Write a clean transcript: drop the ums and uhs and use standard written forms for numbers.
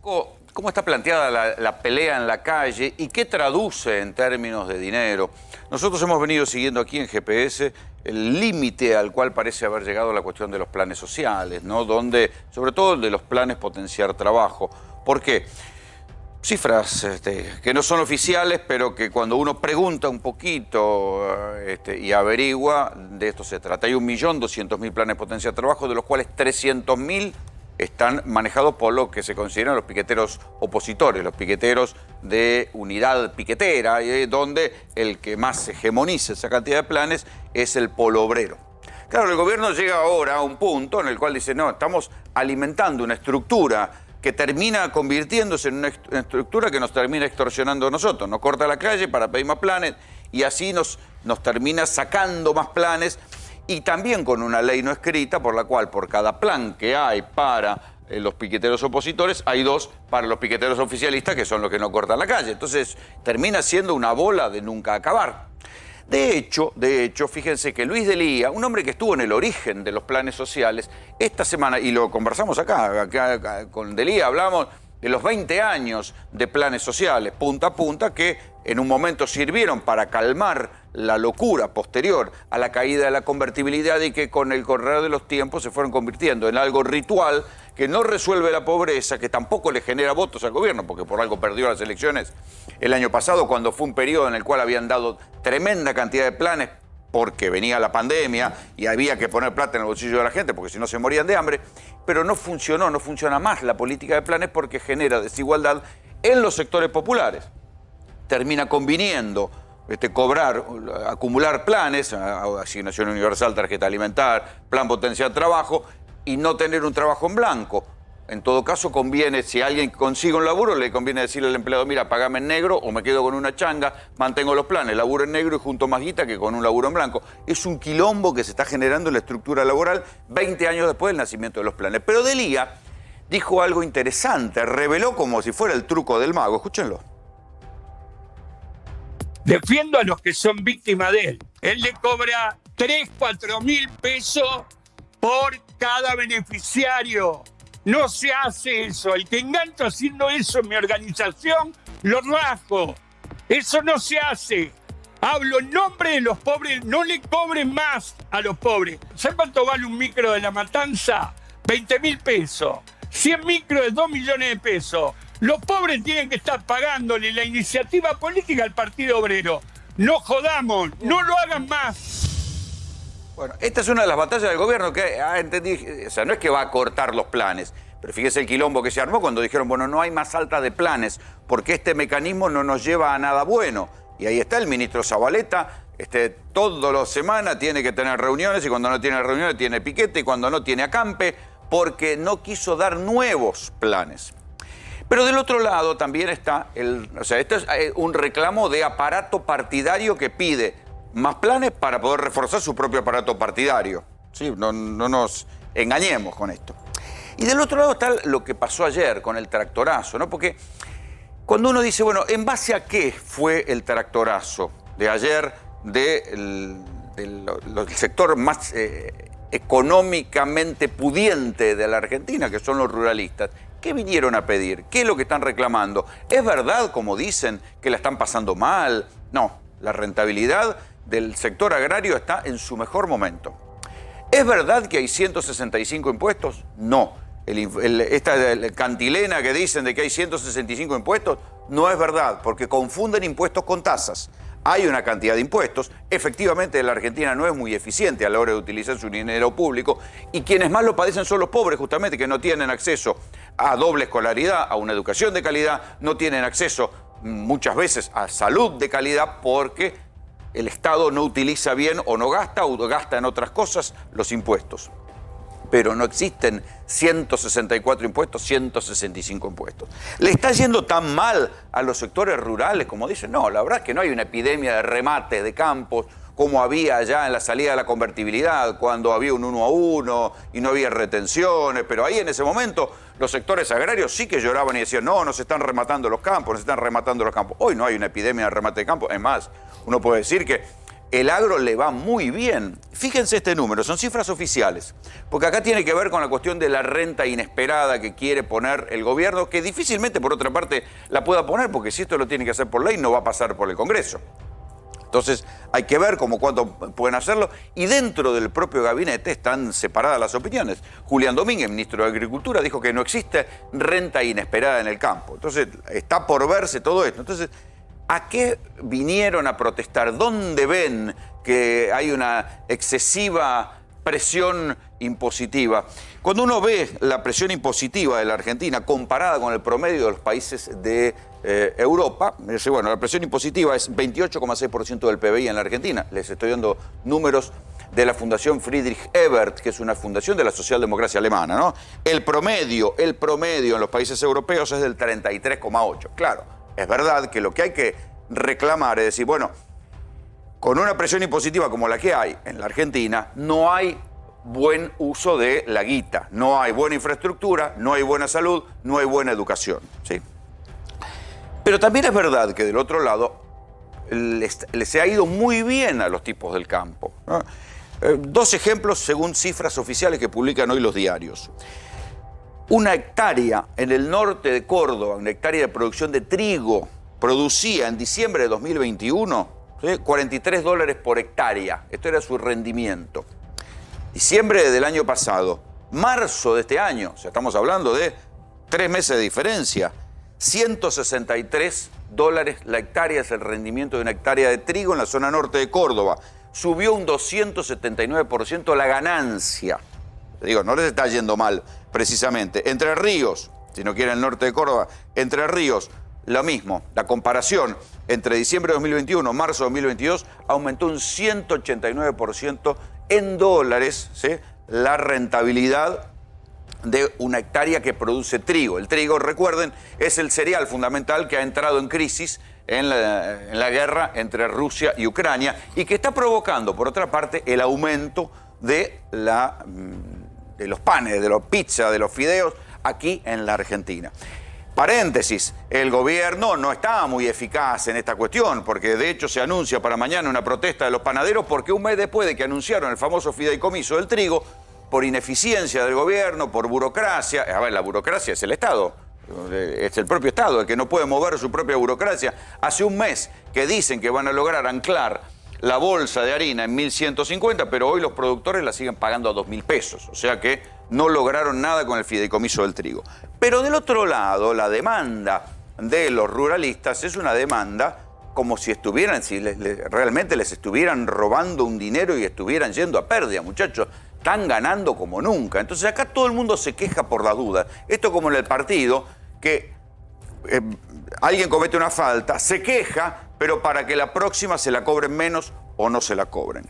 poco cómo está planteada la pelea en la calle y qué traduce en términos de dinero. Nosotros hemos venido siguiendo aquí en GPS el límite al cual parece haber llegado la cuestión de los planes sociales, ¿no? Donde, sobre todo, de los planes potenciar trabajo. ¿Por qué? Cifras que no son oficiales, pero que cuando uno pregunta un poquito y averigua, de esto se trata. Hay 1.200.000 planes potenciar trabajo, de los cuales 300.000 están manejados por lo que se consideran los piqueteros opositores, los piqueteros de unidad piquetera, donde el que más hegemoniza esa cantidad de planes es el polo obrero. Claro, el gobierno llega ahora a un punto en el cual dice, no, estamos alimentando una estructura que termina convirtiéndose en una estructura que nos termina extorsionando a nosotros. Nos corta la calle para pedir más planes y así nos termina sacando más planes. Y también con una ley no escrita por la cual por cada plan que hay para los piqueteros opositores, hay 2 para los piqueteros oficialistas, que son los que no cortan la calle. Entonces termina siendo una bola de nunca acabar. De hecho, fíjense que Luis Delía, un hombre que estuvo en el origen de los planes sociales, esta semana, y lo conversamos acá con Delía, hablamos de los 20 años de planes sociales, punta a punta, que en un momento sirvieron para calmar la locura posterior a la caída de la convertibilidad y que con el correr de los tiempos se fueron convirtiendo en algo ritual que no resuelve la pobreza, que tampoco le genera votos al gobierno, porque por algo perdió las elecciones el año pasado, cuando fue un periodo en el cual habían dado tremenda cantidad de planes porque venía la pandemia y había que poner plata en el bolsillo de la gente porque si no se morían de hambre, pero no funciona más la política de planes porque genera desigualdad en los sectores populares. Termina conviniendo acumular planes, asignación universal, tarjeta alimentar, plan potencial trabajo y no tener un trabajo en blanco. En todo caso, conviene, si alguien consigue un laburo, le conviene decirle al empleado, mira, pagame en negro o me quedo con una changa, mantengo los planes, laburo en negro y junto más guita que con un laburo en blanco. Es un quilombo que se está generando en la estructura laboral 20 años después del nacimiento de los planes. Pero Delía dijo algo interesante, reveló como si fuera el truco del mago. Escúchenlo. Defiendo a los que son víctimas de él. Él le cobra 3, 4 mil pesos por cada beneficiario. No se hace eso. El que engancho haciendo eso en mi organización, lo rajo. Eso no se hace. Hablo en nombre de los pobres. No le cobren más a los pobres. ¿Saben cuánto vale un micro de La Matanza? 20 mil pesos. 100 micros de 2 millones de pesos. Los pobres tienen que estar pagándole la iniciativa política al Partido Obrero. No jodamos, no lo hagan más. Bueno, esta es una de las batallas del gobierno que entendí, o sea, no es que va a cortar los planes, pero fíjese el quilombo que se armó cuando dijeron, bueno, no hay más alta de planes, porque este mecanismo no nos lleva a nada bueno. Y ahí está el ministro Zabaleta, todas las semanas tiene que tener reuniones, y cuando no tiene reuniones tiene piquete, y cuando no tiene acampe, porque no quiso dar nuevos planes. Pero del otro lado también está, esto es un reclamo de aparato partidario que pide más planes para poder reforzar su propio aparato partidario. ¿Sí? No nos engañemos con esto. Y del otro lado está lo que pasó ayer con el tractorazo, ¿no? Porque cuando uno dice, bueno, ¿en base a qué fue el tractorazo de ayer del sector más económicamente pudiente de la Argentina, que son los ruralistas? ¿Qué vinieron a pedir? ¿Qué es lo que están reclamando? ¿Es verdad, como dicen, que la están pasando mal? No, la rentabilidad del sector agrario está en su mejor momento. ¿Es verdad que hay 165 impuestos? No. Esta cantilena que dicen de que hay 165 impuestos no es verdad, porque confunden impuestos con tasas. Hay una cantidad de impuestos. Efectivamente, la Argentina no es muy eficiente a la hora de utilizar su dinero público y quienes más lo padecen son los pobres, justamente, que no tienen acceso a doble escolaridad, a una educación de calidad, no tienen acceso muchas veces a salud de calidad porque el Estado no utiliza bien o no gasta o gasta en otras cosas los impuestos. Pero no existen 164 impuestos, 165 impuestos. ¿Le está yendo tan mal a los sectores rurales como dicen? No, la verdad es que no hay una epidemia de remates de campos como había ya en la salida de la convertibilidad, cuando había un 1 a 1 y no había retenciones, pero ahí en ese momento los sectores agrarios sí que lloraban y decían, no, nos están rematando los campos, nos están rematando los campos. Hoy no hay una epidemia de remate de campos, es más, uno puede decir que el agro le va muy bien. Fíjense este número, son cifras oficiales, porque acá tiene que ver con la cuestión de la renta inesperada que quiere poner el gobierno, que difícilmente, por otra parte, la pueda poner, porque si esto lo tiene que hacer por ley, no va a pasar por el Congreso. Entonces, hay que ver cuánto pueden hacerlo, y dentro del propio gabinete están separadas las opiniones. Julián Domínguez, ministro de Agricultura, dijo que no existe renta inesperada en el campo. Entonces, está por verse todo esto. Entonces, ¿a qué vinieron a protestar? ¿Dónde ven que hay una excesiva presión impositiva? Cuando uno ve la presión impositiva de la Argentina comparada con el promedio de los países de Europa, dice, bueno, la presión impositiva es 28,6% del PBI en la Argentina. Les estoy dando números de la Fundación Friedrich Ebert, que es una fundación de la socialdemocracia alemana, ¿no? El promedio en los países europeos es del 33,8%. Claro, es verdad que lo que hay que reclamar es decir, bueno, con una presión impositiva como la que hay en la Argentina, no hay buen uso de la guita, no hay buena infraestructura, no hay buena salud, no hay buena educación, ¿sí? Pero también es verdad que del otro lado les ha ido muy bien a los tipos del campo, ¿no? Dos ejemplos según cifras oficiales que publican hoy los diarios. Una hectárea en el norte de Córdoba, una hectárea de producción de trigo, producía en diciembre de 2021 $43 por hectárea. Esto era su rendimiento. Diciembre del año pasado, marzo de este año, o sea, estamos hablando de 3 meses de diferencia, $163 la hectárea es el rendimiento de una hectárea de trigo en la zona norte de Córdoba. Subió un 279% la ganancia. Digo, no les está yendo mal, precisamente. Entre Ríos, si no quieren el norte de Córdoba, Entre Ríos, lo mismo. La comparación entre diciembre de 2021 y marzo de 2022 aumentó un 189% en dólares, ¿sí?, la rentabilidad de una hectárea que produce trigo. El trigo, recuerden, es el cereal fundamental que ha entrado en crisis en la guerra entre Rusia y Ucrania y que está provocando, por otra parte, el aumento de los panes, de los pizzas, de los fideos aquí en la Argentina. Paréntesis, el gobierno no está muy eficaz en esta cuestión, porque de hecho se anuncia para mañana una protesta de los panaderos porque un mes después de que anunciaron el famoso fideicomiso del trigo, por ineficiencia del gobierno, por burocracia, a ver, la burocracia es el Estado, es el propio Estado el que no puede mover su propia burocracia. Hace un mes que dicen que van a lograr anclar la bolsa de harina en 1.150, pero hoy los productores la siguen pagando a 2.000 pesos. O sea que no lograron nada con el fideicomiso del trigo. Pero del otro lado, la demanda de los ruralistas es una demanda como si estuvieran, realmente les estuvieran robando un dinero y estuvieran yendo a pérdida, muchachos. Están ganando como nunca. Entonces acá todo el mundo se queja por las dudas. Esto como en el partido, que alguien comete una falta, se queja, pero para que la próxima se la cobren menos o no se la cobren.